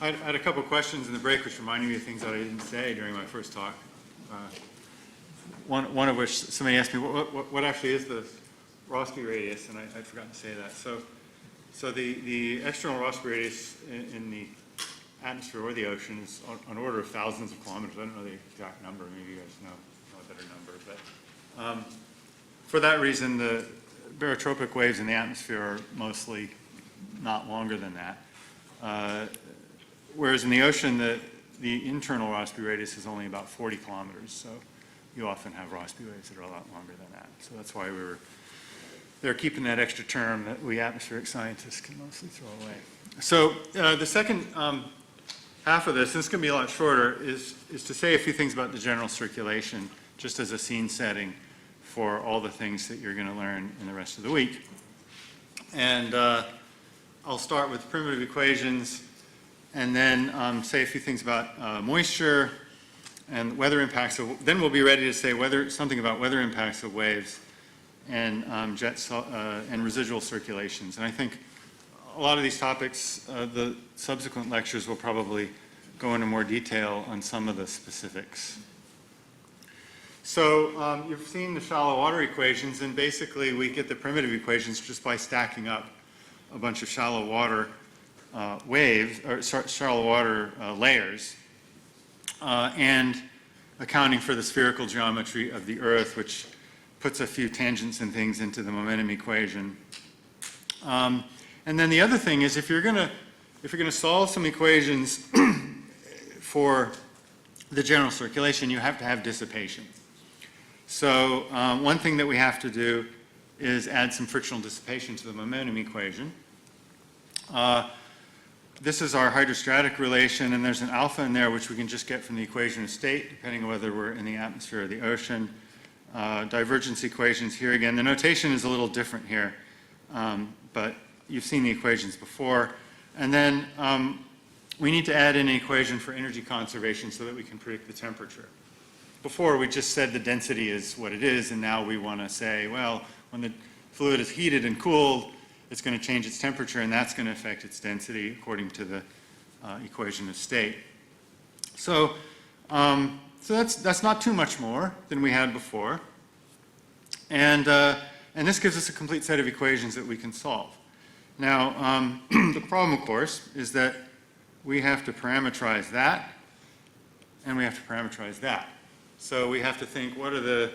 I had a couple of questions in the break which reminded me of things that I didn't say during my first talk. One of which somebody asked me, what actually is the Rossby radius? And I'd forgotten to say that. So the external Rossby radius in the atmosphere or the ocean is on order of thousands of kilometers. I don't know the exact number. Maybe you guys know a better number. But for that reason, the barotropic waves in the atmosphere are mostly not longer than that. Whereas in the ocean, the internal Rossby radius is only about 40 kilometers. So you often have Rossby waves that are a lot longer than that. So that's why they're keeping that extra term that we atmospheric scientists can mostly throw away. So the second half of this, and it's going to be a lot shorter, is to say a few things about the general circulation, just as a scene setting for all the things that you're going to learn in the rest of the week. And I'll start with primitive equations, and then say a few things about moisture and weather impacts. Then we'll be ready to say something about weather impacts of waves and and residual circulations. And I think a lot of these topics, the subsequent lectures will probably go into more detail on some of the specifics. So you've seen the shallow water equations, and basically we get the primitive equations just by stacking up a bunch of shallow water waves, or shallow water layers, and accounting for the spherical geometry of the Earth, which puts a few tangents and things into the momentum equation. And then the other thing is, if you're going to solve some equations for the general circulation, you have to have dissipation. So one thing that we have to do is add some frictional dissipation to the momentum equation. This is our hydrostatic relation, and there's an alpha in there which we can just get from the equation of state, depending on whether we're in the atmosphere or the ocean. Divergence equations here again. The notation is a little different here, but you've seen the equations before. And then we need to add in an equation for energy conservation so that we can predict the temperature. Before, we just said the density is what it is, and now we want to say, well, when the fluid is heated and cooled, it's going to change its temperature, and that's going to affect its density according to the equation of state. So that's not too much more than we had before. And this gives us a complete set of equations that we can solve. Now, the problem, of course, is that we have to parameterize that, and we have to parameterize that. So we have to think, what are the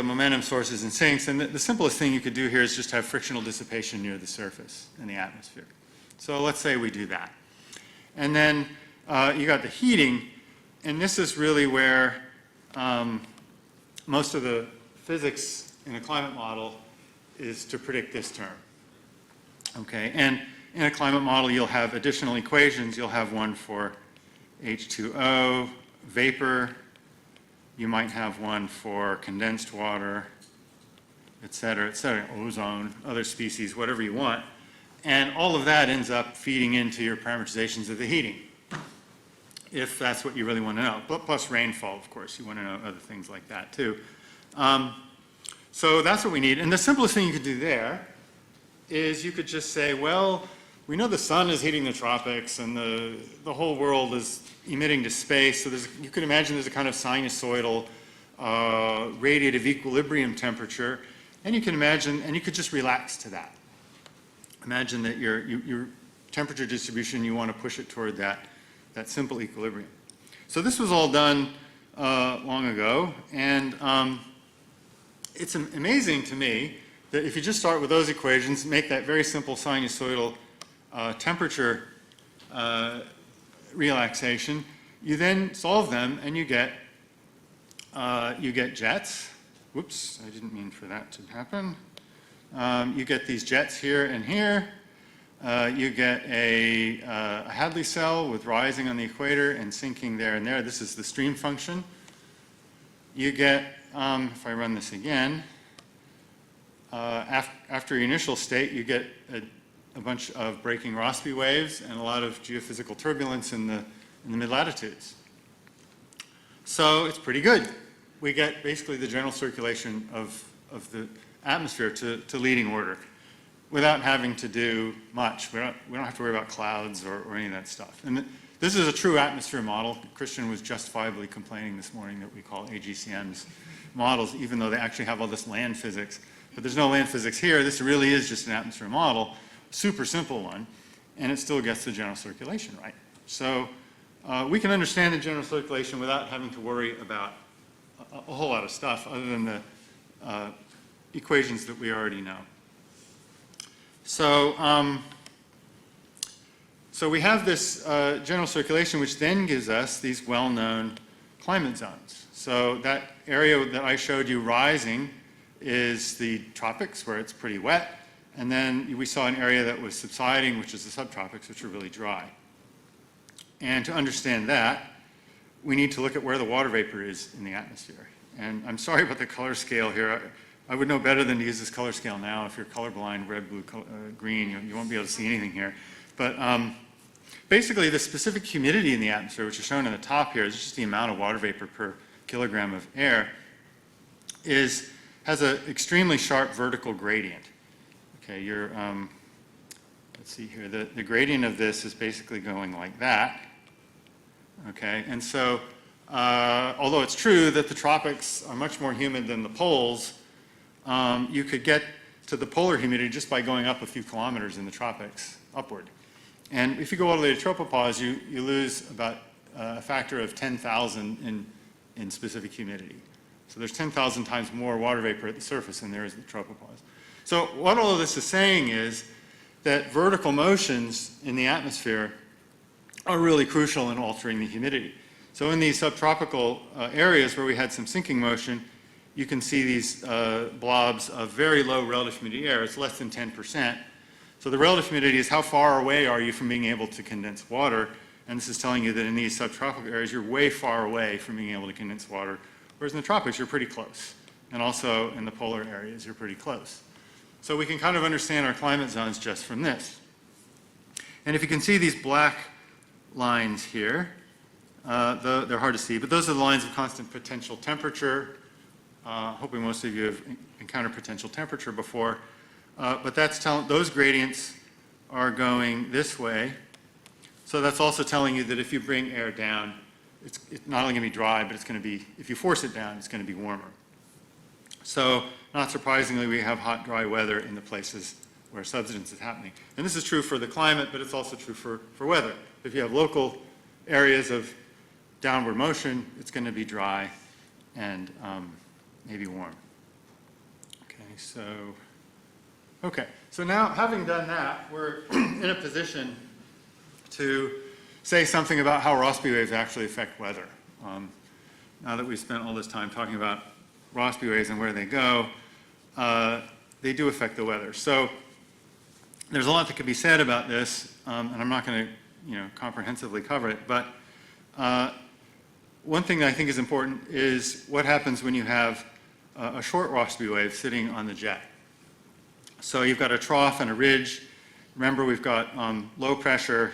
momentum sources and sinks? And the simplest thing you could do here is just have frictional dissipation near the surface in the atmosphere. So let's say we do that. And then you got the heating, and this is really where most of the physics in a climate model is to predict this term. Okay, and in a climate model you'll have additional equations. You'll have one for H2O, vapor. You might have one for condensed water, et cetera, ozone, other species, whatever you want. And all of that ends up feeding into your parameterizations of the heating, if that's what you really want to know. Plus rainfall, of course. You want to know other things like that, too. So that's what we need. And the simplest thing you could do there is you could just say, well, we know the sun is heating the tropics, and the whole world is emitting to space. So you could imagine there's a kind of sinusoidal radiative equilibrium temperature. And you can imagine, and you could just relax to that. Imagine that your temperature distribution, you want to push it toward that simple equilibrium. So this was all done long ago, and it's amazing to me that if you just start with those equations, make that very simple sinusoidal temperature relaxation, you then solve them and you get jets. Whoops, I didn't mean for that to happen. You get these jets here and here. You get a Hadley cell with rising on the equator and sinking there and there. This is the stream function. You get, if I run this again, after your initial state, you get a bunch of breaking Rossby waves and a lot of geophysical turbulence in the mid-latitudes. So it's pretty good. We get basically the general circulation of the atmosphere to leading order. without having to do much. We don't have to worry about clouds or any of that stuff. And this is a true atmosphere model. Christian was justifiably complaining this morning that we call AGCMs models, even though they actually have all this land physics. But there's no land physics here. This really is just an atmosphere model, super simple one, and it still gets the general circulation right. So we can understand the general circulation without having to worry about a whole lot of stuff other than the equations that we already know. So, so we have this general circulation, which then gives us these well-known climate zones. So that area that I showed you rising is the tropics, where it's pretty wet. And then we saw an area that was subsiding, which is the subtropics, which are really dry. And to understand that, we need to look at where the water vapor is in the atmosphere. And I'm sorry about the color scale here. I would know better than to use this color scale now. If you're colorblind, red, blue, green, you won't be able to see anything here. But basically, the specific humidity in the atmosphere, which is shown in the top here, is just the amount of water vapor per kilogram of air, has an extremely sharp vertical gradient. Okay, let's see here. The gradient of this is basically going like that. Okay, and so although it's true that the tropics are much more humid than the poles, you could get to the polar humidity just by going up a few kilometers in the tropics upward. And if you go all the way to tropopause, you lose about a factor of 10,000 in specific humidity. So there's 10,000 times more water vapor at the surface than there is at the tropopause. So what all of this is saying is that vertical motions in the atmosphere are really crucial in altering the humidity. So in these subtropical areas where we had some sinking motion, you can see these blobs of very low relative humidity air. It's less than 10%. So the relative humidity is how far away are you from being able to condense water. And this is telling you that in these subtropical areas, you're way far away from being able to condense water. Whereas in the tropics, you're pretty close. And also in the polar areas, you're pretty close. So we can kind of understand our climate zones just from this. And if you can see these black lines here, they're hard to see, but those are the lines of constant potential temperature. Hoping most of you have encountered potential temperature before. But that's those gradients are going this way. So that's also telling you that if you bring air down, it's not only going to be dry, but it's going to be, if you force it down, it's going to be warmer. So not surprisingly, we have hot, dry weather in the places where subsidence is happening. And this is true for the climate, but it's also true for weather. If you have local areas of downward motion, it's going to be dry and maybe warm. Okay, so now having done that, we're in a position to say something about how Rossby waves actually affect weather. Now that we've spent all this time talking about Rossby waves and where they go, they do affect the weather. So there's a lot that could be said about this, and I'm not going to comprehensively cover it, but one thing that I think is important is what happens when you have a short Rossby wave sitting on the jet. So you've got a trough and a ridge. Remember, we've got low pressure.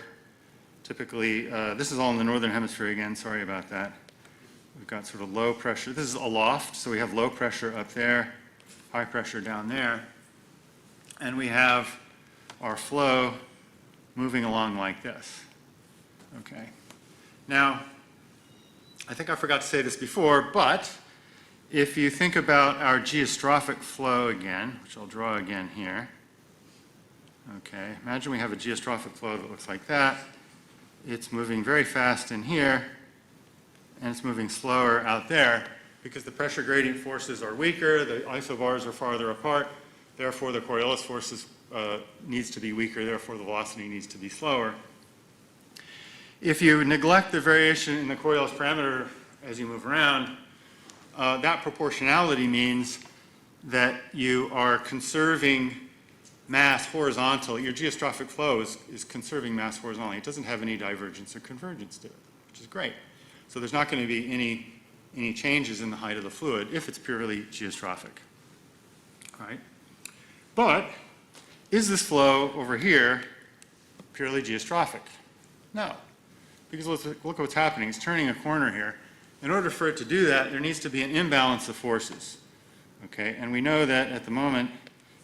Typically, this is all in the northern hemisphere again. Sorry about that. We've got sort of low pressure. This is aloft, so we have low pressure up there, high pressure down there. And we have our flow moving along like this. Okay. Now, I think I forgot to say this before, but if you think about our geostrophic flow again, which I'll draw again here. Okay, imagine we have a geostrophic flow that looks like that. It's moving very fast in here, and it's moving slower out there because the pressure gradient forces are weaker, the isobars are farther apart, therefore the Coriolis forces needs to be weaker, therefore the velocity needs to be slower. If you neglect the variation in the Coriolis parameter as you move around, that proportionality means that you are conserving mass horizontally. Your geostrophic flow is conserving mass horizontally. It doesn't have any divergence or convergence to it, which is great. So there's not going to be any changes in the height of the fluid if it's purely geostrophic. All right? But is this flow over here purely geostrophic? No. Because look what's happening. It's turning a corner here. In order for it to do that, there needs to be an imbalance of forces. Okay? And we know that at the moment,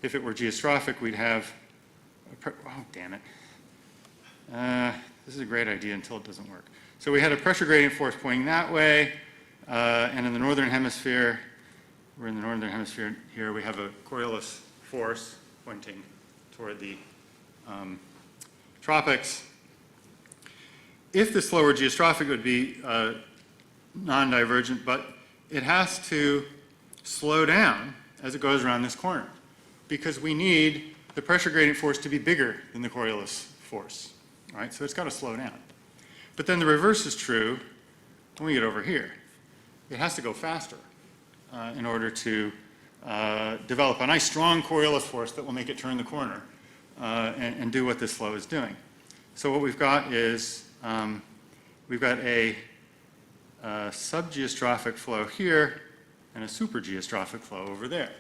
if it were geostrophic, we'd have oh, damn it. This is a great idea until it doesn't work. So we had a pressure gradient force pointing that way, and in the northern hemisphere, we're in the northern hemisphere here, we have a Coriolis force pointing toward the tropics. If this lower geostrophic would be non-divergent, but it has to slow down as it goes around this corner, because we need the pressure gradient force to be bigger than the Coriolis force, right? So it's got to slow down. But then the reverse is true when we get over here. It has to go faster in order to develop a nice strong Coriolis force that will make it turn the corner and do what this flow is doing. So what we've got is we've got a subgeostrophic flow here and a supergeostrophic flow over there.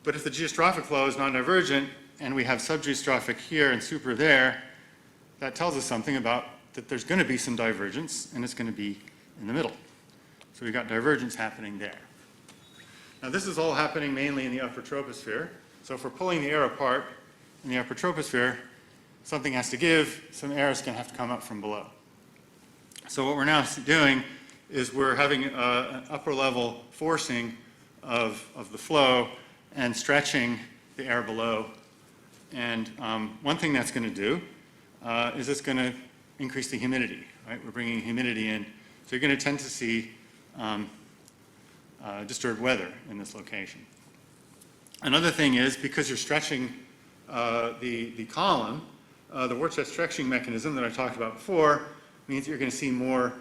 But if the geostrophic flow is non-divergent and we have subgeostrophic here and super there, that tells us something about that there's going to be some divergence, and it's going to be in the middle. So we've got divergence happening there. Now this is all happening mainly in the upper troposphere. So if we're pulling the air apart in the upper troposphere, something has to give, some air is going to have to come up from below. So what we're now doing is we're having an upper level forcing of the flow and stretching the air below. And one thing that's going to do is it's going to increase the humidity, right? We're bringing humidity in. So you're going to tend to see disturbed weather in this location. Another thing is, because you're stretching the column, the Worcester stretching mechanism that I talked about before means you're going to see more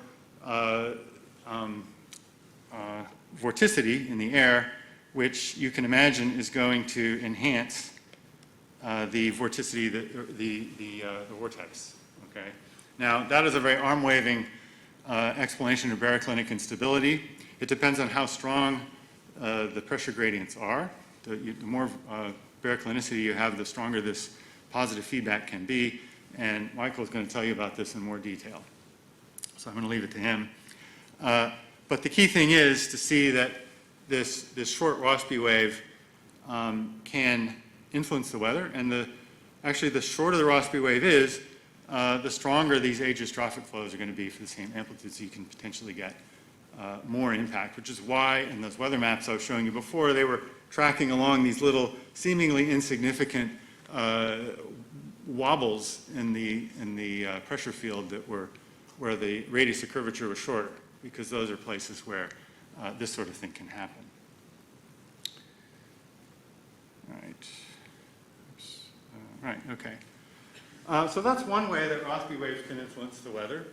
vorticity in the air, which you can imagine is going to enhance the vorticity, the vortex. Okay. Now that is a very arm-waving explanation of baroclinic instability. It depends on how strong the pressure gradients are. The more baroclinicity you have, the stronger this positive feedback can be. And Michael is going to tell you about this in more detail. So I'm going to leave it to him. But the key thing is to see that this short Rossby wave can influence the weather. And actually, the shorter the Rossby wave is, the stronger these ageostrophic flows are going to be for the same amplitude, so you can potentially get more impact, which is why in those weather maps I was showing you before, they were tracking along these little seemingly insignificant wobbles in the pressure field that were where the radius of curvature was shorter, because those are places where this sort of thing can happen. All right. Oops. Right, okay. So that's one way that Rossby waves can influence the weather,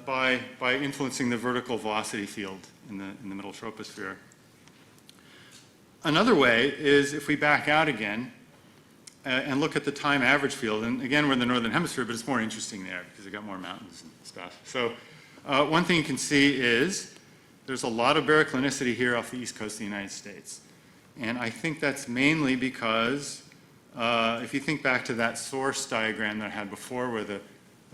by influencing the vertical velocity field in the middle troposphere. Another way is if we back out again and look at the time average field, and again we're in the northern hemisphere, but it's more interesting there because we've got more mountains and stuff. So one thing you can see is there's a lot of baroclinicity here off the east coast of the United States. And I think that's mainly because if you think back to that source diagram that I had before, where the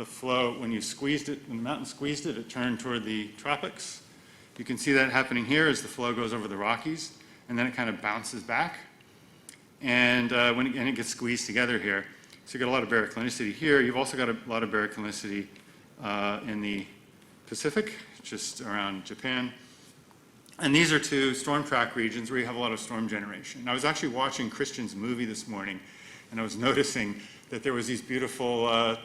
flow, when you squeezed it, when the mountain squeezed it, it turned toward the tropics. You can see that happening here as the flow goes over the Rockies, and then it kind of bounces back. And when it gets squeezed together here. So you get a lot of baroclinicity here. You've also got a lot of baroclinicity in the Pacific, just around Japan. And these are two storm track regions where you have a lot of storm generation. And I was actually watching Christian's movie this morning, and I was noticing that there was these beautiful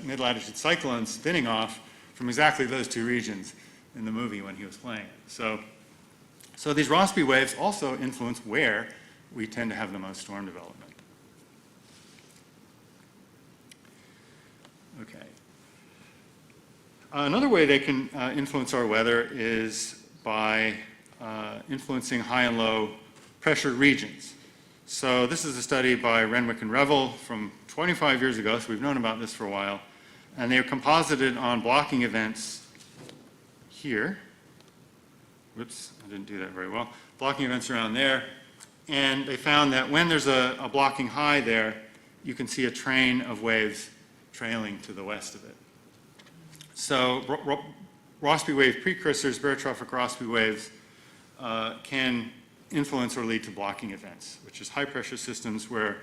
mid-latitude cyclones spinning off from exactly those two regions in the movie when he was playing it. So these Rossby waves also influence where we tend to have the most storm development. Okay. Another way they can influence our weather is by influencing high and low pressure regions. So this is a study by Renwick and Revel from 25 years ago, so we've known about this for a while. And they are composited on blocking events here. Whoops, I didn't do that very well. Blocking events around there. And they found that when there's a blocking high there, you can see a train of waves trailing to the west of it. So Rossby wave precursors, barotrophic Rossby waves, can influence or lead to blocking events, which is high pressure systems where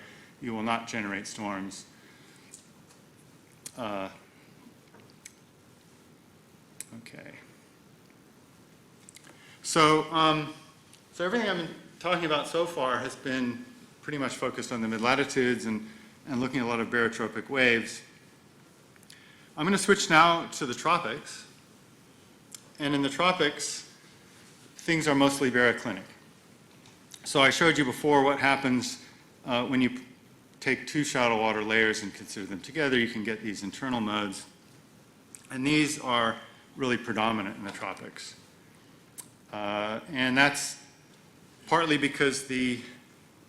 you will not generate storms. Okay. So everything I've been talking about so far has been pretty much focused on the mid-latitudes and looking at a lot of barotropic waves. I'm going to switch now to the tropics. And in the tropics, things are mostly baroclinic. So I showed you before what happens when you take two shallow water layers and consider them together. You can get these internal modes. And these are really predominant in the tropics. And that's partly because the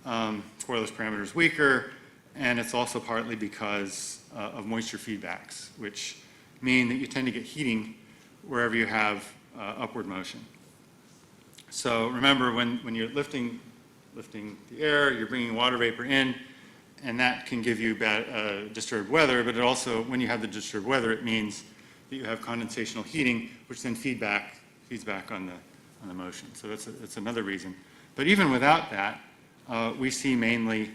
Coriolis parameter is weaker, and it's also partly because of moisture feedbacks, which mean that you tend to get heating wherever you have upward motion. So remember, when you're lifting the air, you're bringing water vapor in, and that can give you bad, disturbed weather, but it also, when you have the disturbed weather, it means that you have condensational heating, which then feeds back on the motion. So that's another reason. But even without that, we see mainly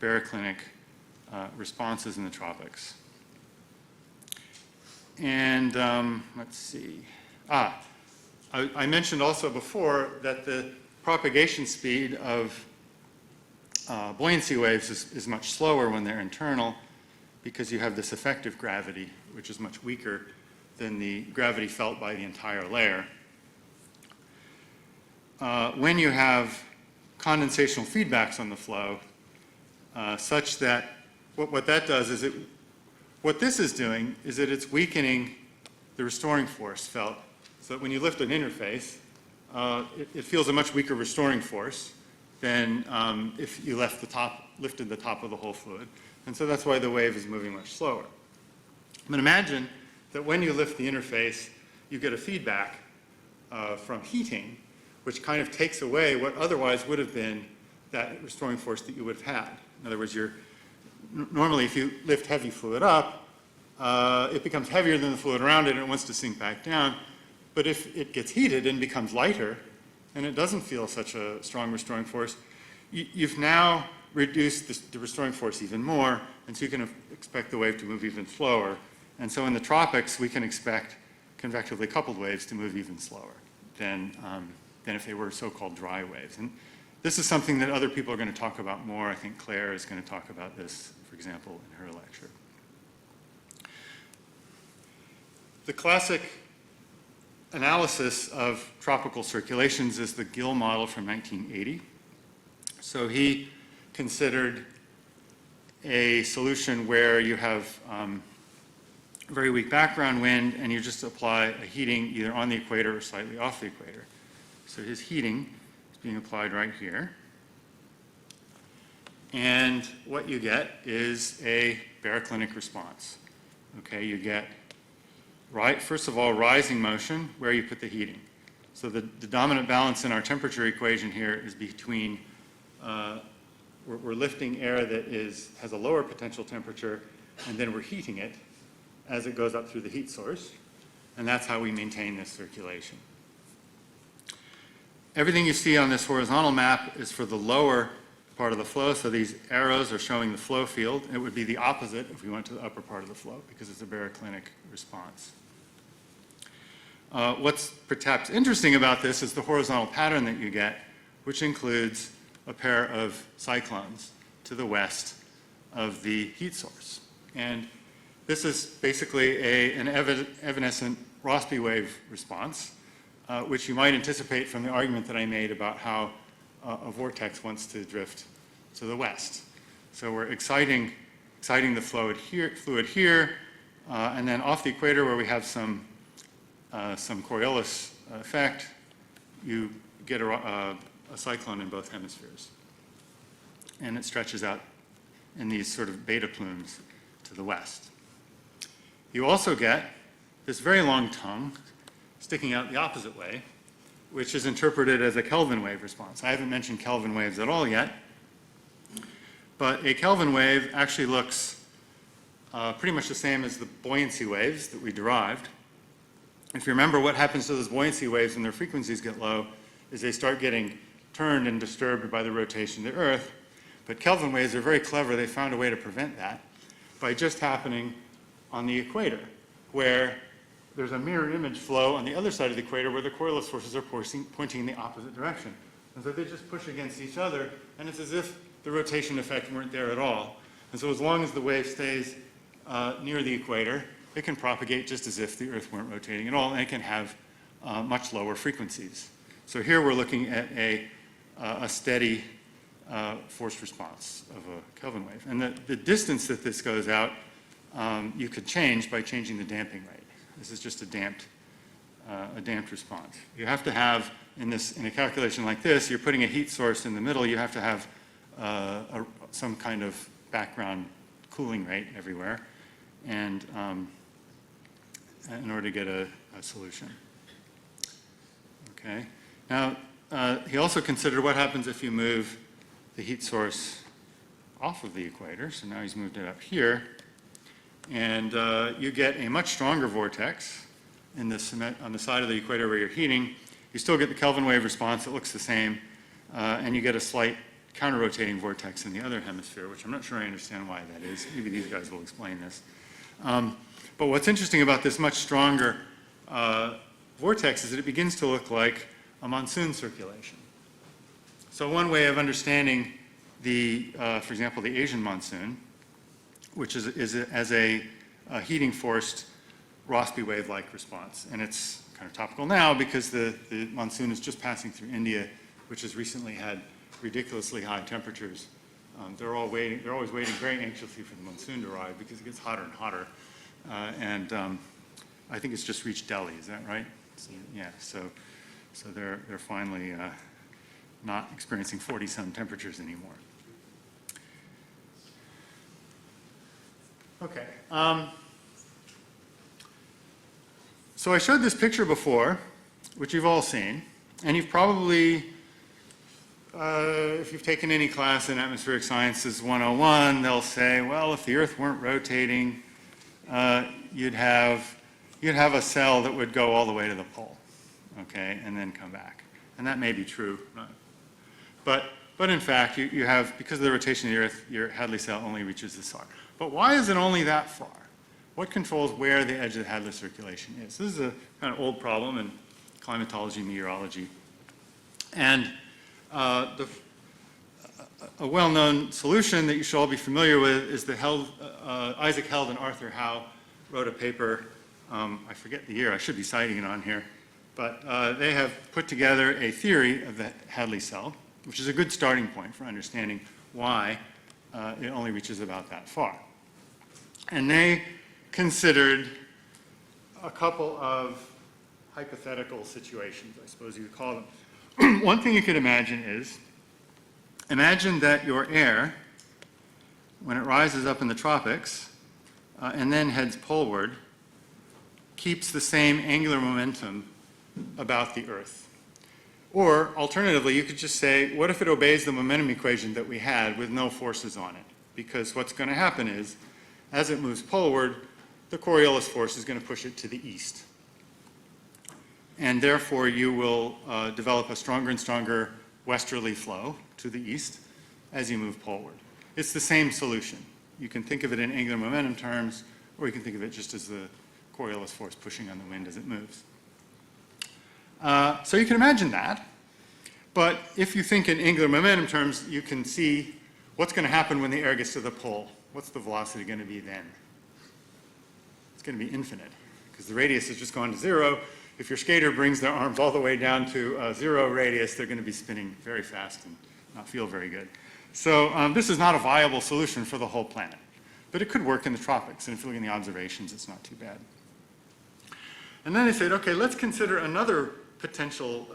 baroclinic responses in the tropics. And let's see. I mentioned also before that the propagation speed of buoyancy waves is much slower when they're internal, because you have this effective gravity, which is much weaker than the gravity felt by the entire layer. When you have condensational feedbacks on the flow, such that what that does is what this is doing is that it's weakening the restoring force felt. So that when you lift an interface, it feels a much weaker restoring force than if you lifted the top of the whole fluid. And so that's why the wave is moving much slower. But imagine that when you lift the interface, you get a feedback from heating, which kind of takes away what otherwise would have been that restoring force that you would have had. In other words, normally if you lift heavy fluid up, it becomes heavier than the fluid around it and it wants to sink back down. But if it gets heated and becomes lighter, and it doesn't feel such a strong restoring force, you've now reduced the restoring force even more, and so you can expect the wave to move even slower. And so in the tropics, we can expect convectively coupled waves to move even slower than if they were so-called dry waves. And this is something that other people are going to talk about more. I think Claire is going to talk about this, for example, in her lecture. The classic analysis of tropical circulations is the Gill model from 1980. So he considered a solution where you have very weak background wind and you just apply a heating either on the equator or slightly off the equator. So his heating is being applied right here. And what you get is a baroclinic response. Okay, you get, first of all, rising motion where you put the heating. So the dominant balance in our temperature equation here is between, we're lifting air that has a lower potential temperature, and then we're heating it as it goes up through the heat source. And that's how we maintain this circulation. Everything you see on this horizontal map is for the lower part of the flow. So these arrows are showing the flow field. It would be the opposite if we went to the upper part of the flow, because it's a baroclinic response. What's perhaps interesting about this is the horizontal pattern that you get, which includes a pair of cyclones to the west of the heat source. And this is basically an evanescent Rossby wave response, which you might anticipate from the argument that I made about how a vortex wants to drift to the west. So we're exciting the fluid here, and then off the equator where we have some Coriolis effect, you get a cyclone in both hemispheres. And it stretches out in these sort of beta plumes to the west. You also get this very long tongue sticking out the opposite way, which is interpreted as a Kelvin wave response. I haven't mentioned Kelvin waves at all yet, but a Kelvin wave actually looks pretty much the same as the buoyancy waves that we derived. If you remember, what happens to those buoyancy waves when their frequencies get low is they start getting turned and disturbed by the rotation of the Earth. But Kelvin waves are very clever. They found a way to prevent that by just happening on the equator, where there's a mirror image flow on the other side of the equator where the Coriolis forces are pointing in the opposite direction. And so they just push against each other, and it's as if the rotation effect weren't there at all. And so as long as the wave stays near the equator, it can propagate just as if the Earth weren't rotating at all, and it can have much lower frequencies. So here we're looking at a steady force response of a Kelvin wave. And the distance that this goes out, you could change by changing the damping rate. This is just a damped response. You have to have, in a calculation like this, you're putting a heat source in the middle, you have to have some kind of background cooling rate everywhere, and in order to get a solution. Okay. Now, he also considered what happens if you move the heat source off of the equator. So now he's moved it up here. And you get a much stronger vortex on the side of the equator where you're heating. You still get the Kelvin wave response. It looks the same. And you get a slight counter-rotating vortex in the other hemisphere, which I'm not sure I understand why that is. Maybe these guys will explain this. But what's interesting about this much stronger vortex is that it begins to look like a monsoon circulation. So one way of understanding for example, the Asian monsoon, which is as a heating-forced Rossby wave-like response. And it's kind of topical now because the monsoon is just passing through India, which has recently had ridiculously high temperatures. They're always waiting very anxiously for the monsoon to arrive because it gets hotter and hotter. I think it's just reached Delhi, is that right? So, yeah, so they're finally not experiencing 40-some temperatures anymore. Okay. So I showed this picture before, which you've all seen, and you've probably, if you've taken any class in Atmospheric Sciences 101, they'll say, well, if the Earth weren't rotating, you'd have a cell that would go all the way to the pole, okay, and then come back. And that may be true, but in fact, you have, because of the rotation of the Earth, your Hadley cell only reaches the star. But why is it only that far? What controls where the edge of the Hadley circulation is? This is a kind of old problem in climatology, meteorology. And a well-known solution that you should all be familiar with is the Isaac Held and Arthur Howe wrote a paper, I forget the year, I should be citing it on here, but they have put together a theory of the Hadley cell, which is a good starting point for understanding why it only reaches about that far. And they considered a couple of hypothetical situations, I suppose you could call them. One thing you could imagine is, imagine that your air, when it rises up in the tropics and then heads poleward, keeps the same angular momentum about the Earth. Or, alternatively, you could just say, what if it obeys the momentum equation that we had with no forces on it? Because what's going to happen is, as it moves poleward, the Coriolis force is going to push it to the east. And therefore, you will develop a stronger and stronger westerly flow to the east as you move poleward. It's the same solution. You can think of it in angular momentum terms, or you can think of it just as the Coriolis force pushing on the wind as it moves. So you can imagine that. But if you think in angular momentum terms, you can see what's going to happen when the air gets to the pole. What's the velocity going to be then? It's going to be infinite, because the radius has just gone to zero. If your skater brings their arms all the way down to zero radius, they're going to be spinning very fast and not feel very good. So this is not a viable solution for the whole planet. But it could work in the tropics, and if you look in the observations, it's not too bad. And then they said, okay, let's consider another potential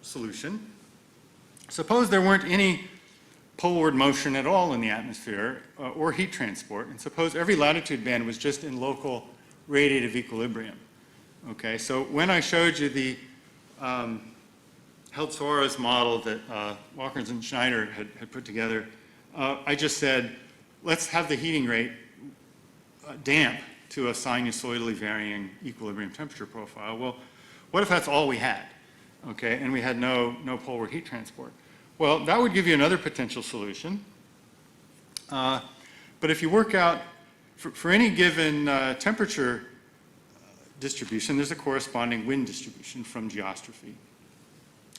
solution. Suppose there weren't any poleward motion at all in the atmosphere or heat transport, and suppose every latitude band was just in local radiative equilibrium. Okay, so when I showed you the Held-Suarez model that Walkers and Schneider had put together, I just said, let's have the heating rate damp to a sinusoidally varying equilibrium temperature profile. Well, what if that's all we had? Okay, and we had no poleward heat transport? Well, that would give you another potential solution, But if you work out, for any given temperature distribution, there's a corresponding wind distribution from geostrophy.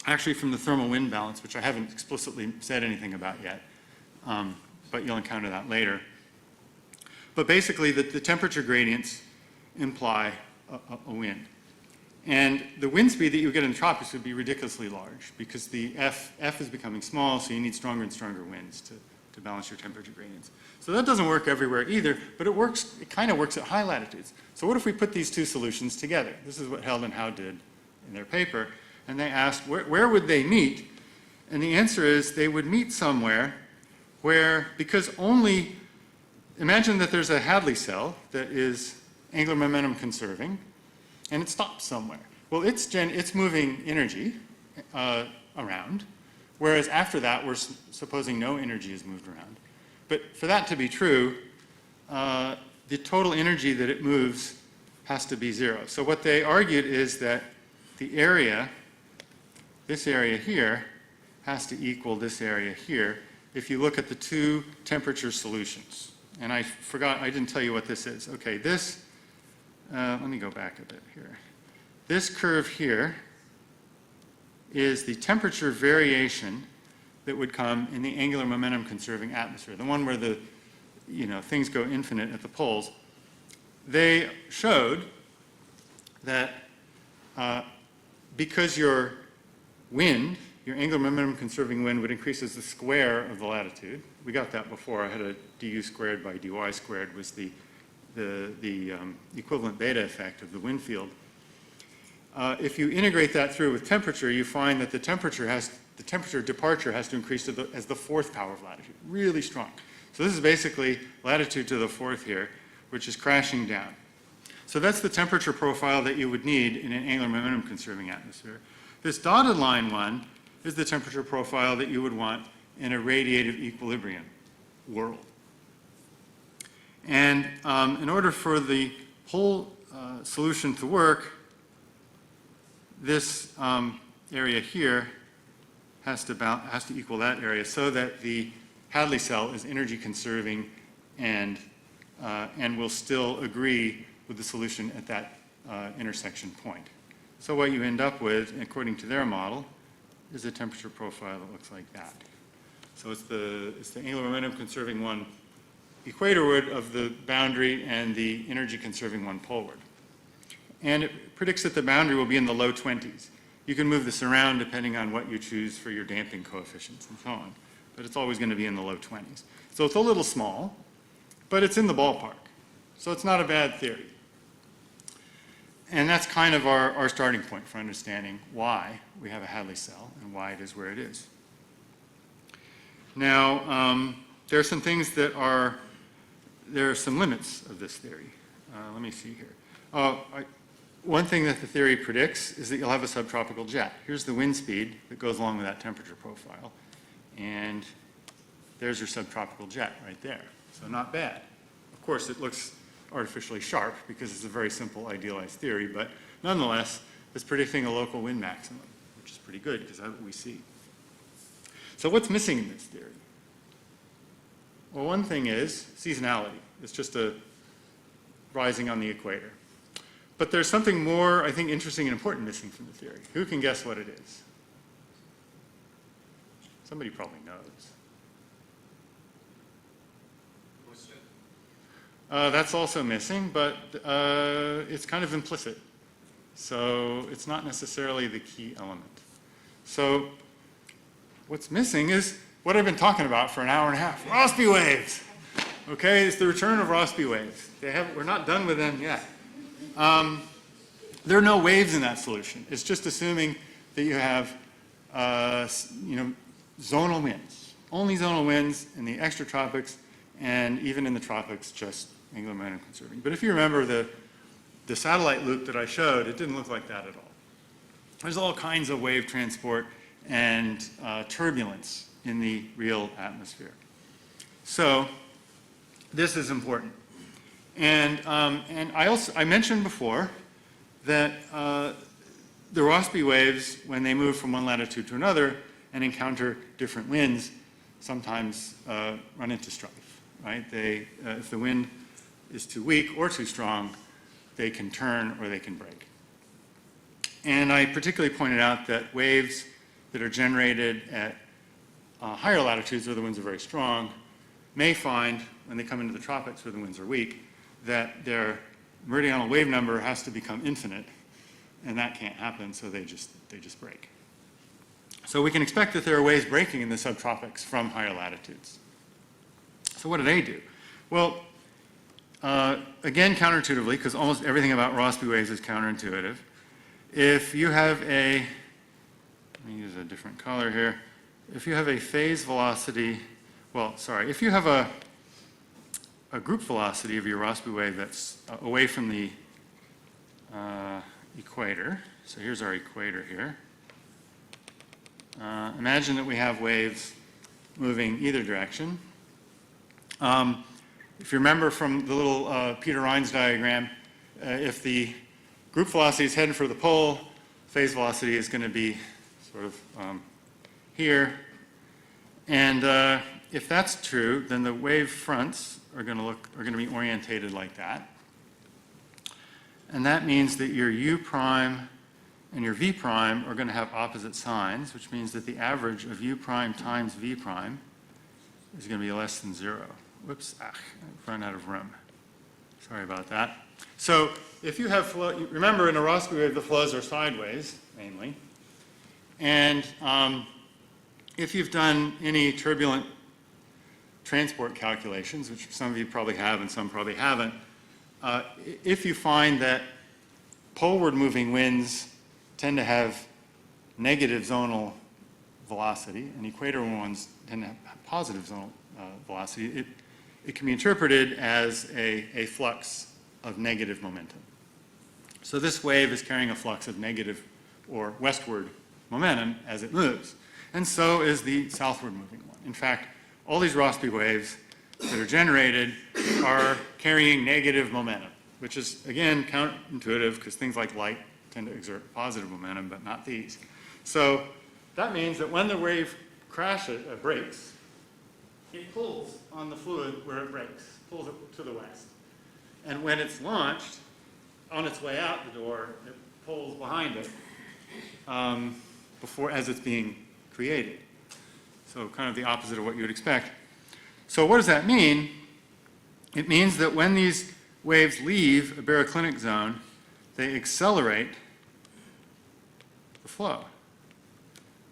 Actually, from the thermal wind balance, which I haven't explicitly said anything about yet, but you'll encounter that later. But basically, the temperature gradients imply a wind. And the wind speed that you get in the tropics would be ridiculously large because the F is becoming small, so you need stronger and stronger winds to balance your temperature gradients. So that doesn't work everywhere either, but it kind of works at high latitudes. So what if we put these two solutions together? This is what Held and Howe did in their paper. And they asked, where would they meet? And the answer is they would meet somewhere where, because only, imagine that there's a Hadley cell that is angular momentum conserving, and it stops somewhere. Well, it's moving energy around, whereas after that, we're supposing no energy is moved around. But for that to be true, the total energy that it moves has to be zero. So what they argued is that the area, this area here, has to equal this area here if you look at the two temperature solutions. And I forgot, I didn't tell you what this is. Okay, this, let me go back a bit here. This curve here is the temperature variation that would come in the angular momentum conserving atmosphere, the one where the things go infinite at the poles. They showed that because your wind, your angular momentum conserving wind would increase as the square of the latitude. We got that before. I had a du squared by dy squared was the equivalent beta effect of the wind field. If you integrate that through with temperature, you find that the temperature departure has to increase as the fourth power of latitude, really strong. So this is basically latitude to the fourth here, which is crashing down. So that's the temperature profile that you would need in an angular momentum conserving atmosphere. This dotted line one is the temperature profile that you would want in a radiative equilibrium world. And in order for the whole solution to work, this area here has to equal that area so that the Hadley cell is energy conserving and will still agree with the solution at that intersection point. So what you end up with, according to their model, is a temperature profile that looks like that. So it's the angular momentum conserving one equatorward of the boundary and the energy conserving one poleward. And it predicts that the boundary will be in the low 20s. You can move this around depending on what you choose for your damping coefficients and so on, but it's always going to be in the low 20s. So it's a little small, but it's in the ballpark. So it's not a bad theory. And that's kind of our starting point for understanding why we have a Hadley cell and why it is where it is. Now, there are some things that there are some limits of this theory. Let me see here. One thing that the theory predicts is that you'll have a subtropical jet. Here's the wind speed that goes along with that temperature profile. And there's your subtropical jet right there. So not bad. Of course, it looks artificially sharp because it's a very simple idealized theory, but nonetheless, it's predicting a local wind maximum, which is pretty good because that's what we see. So what's missing in this theory? Well, one thing is seasonality. It's just a rising on the equator. But there's something more, I think, interesting and important missing from the theory. Who can guess what it is? Somebody probably knows. That's also missing, but it's kind of implicit. So it's not necessarily the key element. So what's missing is what I've been talking about for an hour and a half, Rossby waves. Okay, it's the return of Rossby waves. We're not done with them yet. There are no waves in that solution. It's just assuming that you have zonal winds. Only zonal winds in the extratropics, and even in the tropics, just angular momentum conserving. But if you remember the satellite loop that I showed, it didn't look like that at all. There's all kinds of wave transport and turbulence in the real atmosphere. So this is important. And I mentioned before that the Rossby waves, when they move from one latitude to another and encounter different winds, sometimes run into strife. right? If the wind is too weak or too strong, they can turn or they can break. And I particularly pointed out that waves that are generated at higher latitudes where the winds are very strong may find, when they come into the tropics where the winds are weak, that their meridional wave number has to become infinite, and that can't happen, so they just break. So we can expect that there are waves breaking in the subtropics from higher latitudes. So what do they do? Well, again, counterintuitively, because almost everything about Rossby waves is counterintuitive, if you have let me use a different color here. If you have a phase velocity, if you have a group velocity of your Rossby wave that's away from the equator, so here's our equator here. Imagine that we have waves moving either direction. If you remember from the little Peter Rines diagram, if the group velocity is heading for the pole, phase velocity is going to be sort of here. And if that's true, then the wave fronts are going to be orientated like that. And that means that your U prime and your V prime are going to have opposite signs, which means that the average of U prime times V prime is going to be less than 0. Whoops, I've run out of room. Sorry about that. So if you have flow, remember in a Rossby wave the flows are sideways, mainly. And if you've done any turbulent transport calculations, which some of you probably have and some probably haven't, if you find that poleward moving winds tend to have negative zonal velocity and equator ones tend to have positive zonal velocity, it can be interpreted as a flux of negative momentum. So this wave is carrying a flux of negative or westward momentum as it moves. And so is the southward moving one. In fact, all these Rossby waves that are generated are carrying negative momentum, which is, again, counterintuitive because things like light tend to exert positive momentum, but not these. So that means that when the wave breaks, it pulls on the fluid where it breaks, pulls it to the west. And when it's launched, on its way out the door, it pulls behind it as it's being created. So kind of the opposite of what you would expect. So what does that mean? It means that when these waves leave a baroclinic zone, they accelerate the flow.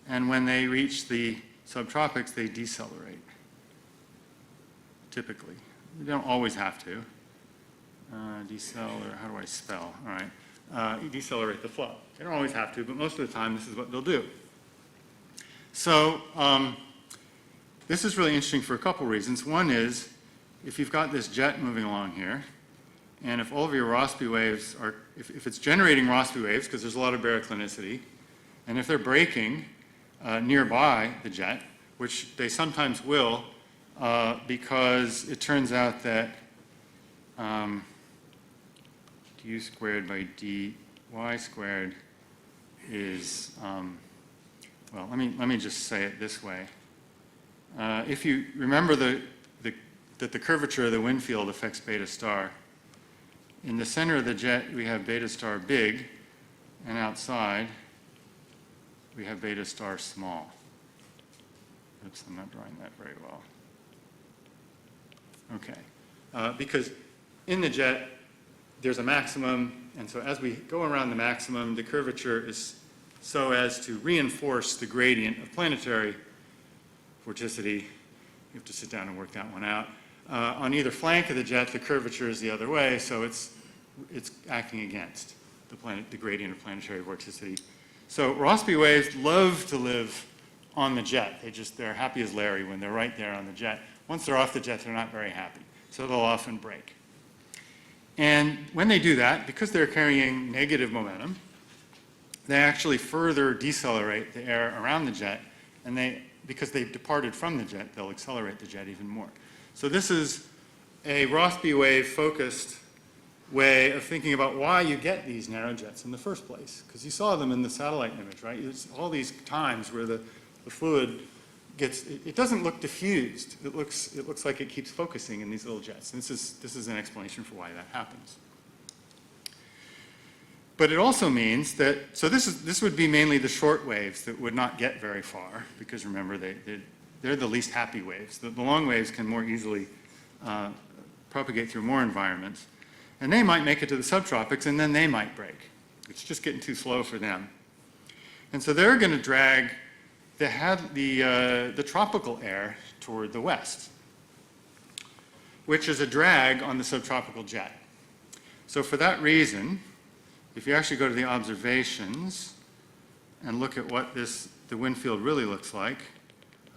And when they reach the subtropics, they decelerate, typically. You don't always have to. Or how do I spell? All right. You decelerate the flow. They don't always have to, but most of the time this is what they'll do. So this is really interesting for a couple reasons. One is, if you've got this jet moving along here, and if all of your Rossby waves are, if it's generating Rossby waves, because there's a lot of baroclinicity, and if they're breaking nearby the jet, which they sometimes will, because it turns out that du squared by dy squared is, well, let me just say it this way. If you remember that the curvature of the wind field affects beta star, in the center of the jet we have beta star big, and outside we have beta star small. Oops, I'm not drawing that very well. Okay, because in the jet there's a maximum, and so as we go around the maximum, the curvature is so as to reinforce the gradient of planetary vorticity. You have to sit down and work that one out. On either flank of the jet, the curvature is the other way, so it's acting against the gradient of planetary vorticity. So Rossby waves love to live on the jet. They're happy as Larry when they're right there on the jet. Once they're off the jet, they're not very happy, so they'll often break. And when they do that, because they're carrying negative momentum, they actually further decelerate the air around the jet, and because they've departed from the jet, they'll accelerate the jet even more. So this is a Rossby wave focused way of thinking about why you get these narrow jets in the first place, because you saw them in the satellite image, right? There's all these times where the fluid it doesn't look diffused. It looks like it keeps focusing in these little jets. And this is an explanation for why that happens. But it also means that, so this would be mainly the short waves that would not get very far, because remember, they're the least happy waves. The long waves can more easily propagate through more environments. And they might make it to the subtropics, and then they might break. It's just getting too slow for them. And so they're going to drag the tropical air toward the west, which is a drag on the subtropical jet. So for that reason, if you actually go to the observations and look at what the wind field really looks like,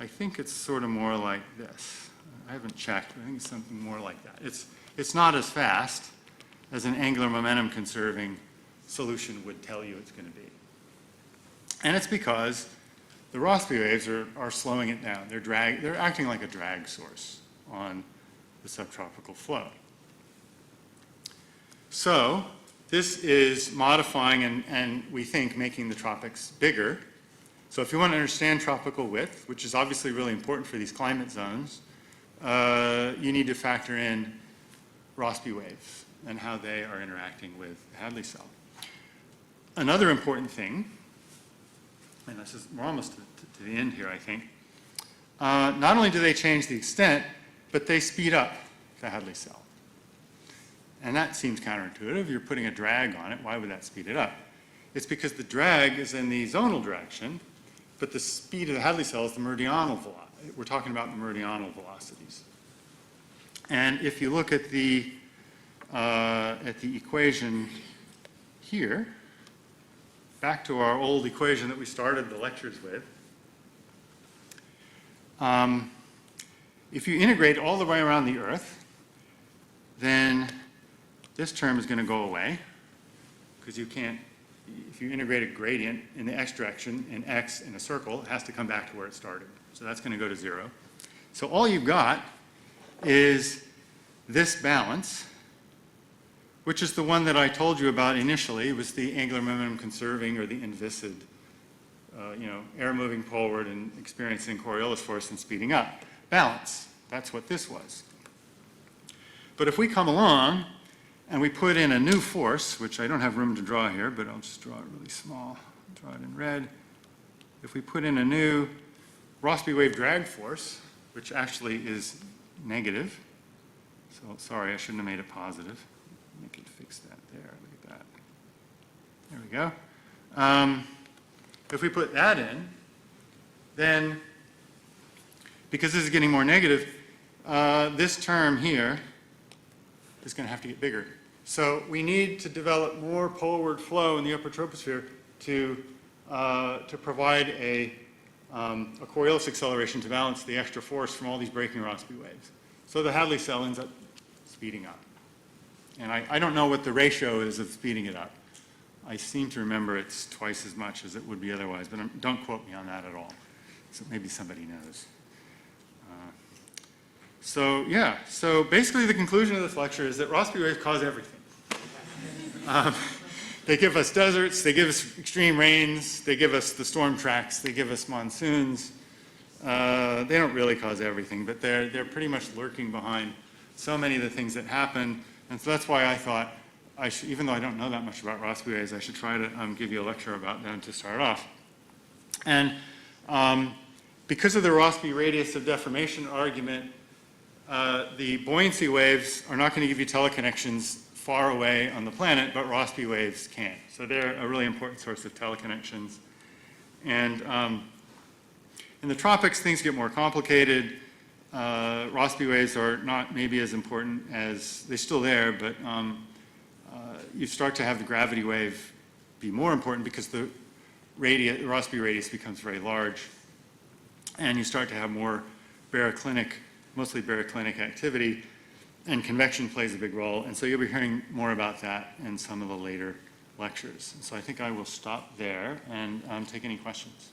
I think it's sort of more like this. I haven't checked, but I think it's something more like that. It's not as fast as an angular momentum conserving solution would tell you it's going to be. And it's because the Rossby waves are slowing it down. They're acting like a drag source on the subtropical flow. So this is modifying and we think making the tropics bigger. So if you want to understand tropical width, which is obviously really important for these climate zones, you need to factor in Rossby waves and how they are interacting with the Hadley cell. Another important thing, and we're almost to the end here, I think, not only do they change the extent, but they speed up the Hadley cell. And that seems counterintuitive. You're putting a drag on it. Why would that speed it up? It's because the drag is in the zonal direction, but the speed of the Hadley cell is the meridional velocity. We're talking about the meridional velocities. And if you look at the equation here, back to our old equation that we started the lectures with, if you integrate all the way around the Earth, then this term is going to go away, because you can't, if you integrate a gradient in the x direction in x in a circle, it has to come back to where it started. So that's going to go to 0. So all you've got is this balance, which is the one that I told you about initially. It was the angular momentum conserving, or the inviscid, air moving poleward and experiencing Coriolis force and speeding up. Balance, that's what this was. But if we come along and we put in a new force, which I don't have room to draw here, but I'll just draw it really small, draw it in red. If we put in a new Rossby wave drag force, which actually is negative, so sorry, I shouldn't have made it positive. I can fix that there, look at that. There we go. If we put that in, then, because this is getting more negative, this term here is going to have to get bigger. So we need to develop more poleward flow in the upper troposphere to provide a Coriolis acceleration to balance the extra force from all these breaking Rossby waves. So the Hadley cell ends up speeding up. And I don't know what the ratio is of speeding it up. I seem to remember it's twice as much as it would be otherwise, but don't quote me on that at all. So maybe somebody knows. So basically the conclusion of this lecture is that Rossby waves cause everything. They give us deserts, they give us extreme rains, they give us the storm tracks, they give us monsoons. They don't really cause everything, but they're pretty much lurking behind so many of the things that happen. And so that's why I thought, even though I don't know that much about Rossby waves, I should try to give you a lecture about them to start off. And because of the Rossby radius of deformation argument, the buoyancy waves are not going to give you teleconnections far away on the planet, but Rossby waves can. So they're a really important source of teleconnections. And in the tropics, things get more complicated. Rossby waves are not maybe as important as, they're still there, but you start to have the gravity wave be more important because the Rossby radius becomes very large, and you start to have more baroclinic, mostly baroclinic activity, and convection plays a big role. And so you'll be hearing more about that in some of the later lectures. So I think I will stop there and take any questions.